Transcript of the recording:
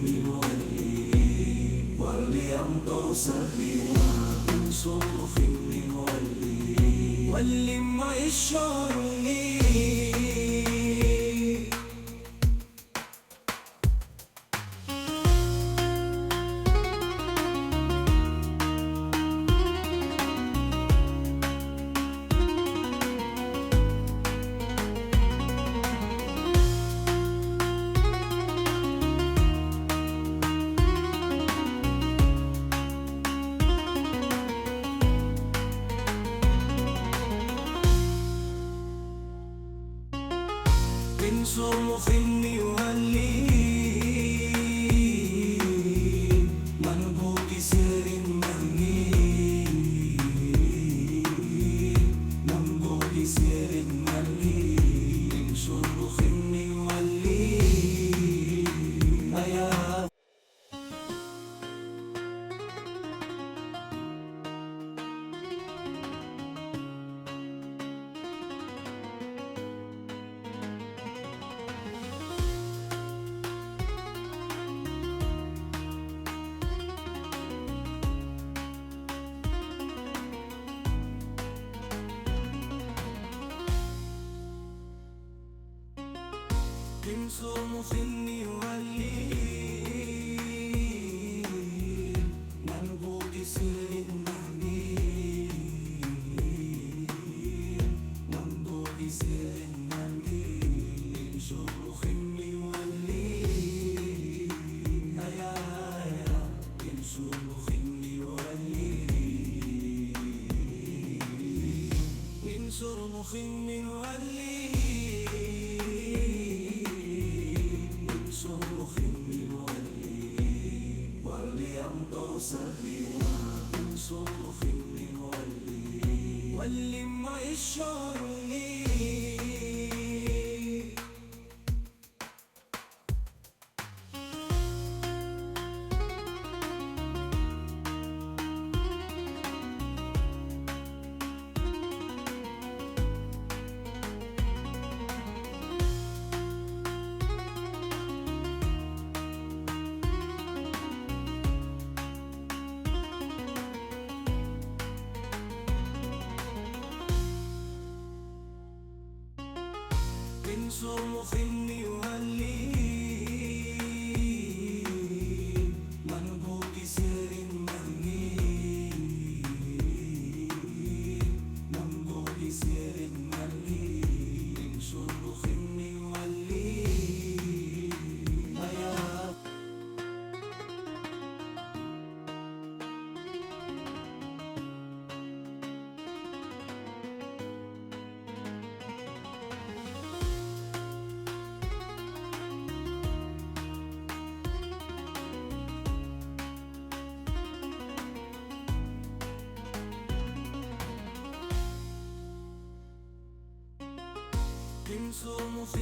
ولي ولي أمطر سهلنا من صرف ولي ولي ما يشعرني من صرف ولي منبوك سر مني منبوك سر مني من صرف ولي أيا من صرف ولي منبوك سر مني منبوك سر مني من صرف ولي يا من صرف ولي من صرف ولي صرخ ولي ولي أمطر سهلنا من صرخ ولي ولي ما يشعرني من صرف ولي منبوك سر مني منبوك سر مني من صرف ولي أيا من صرف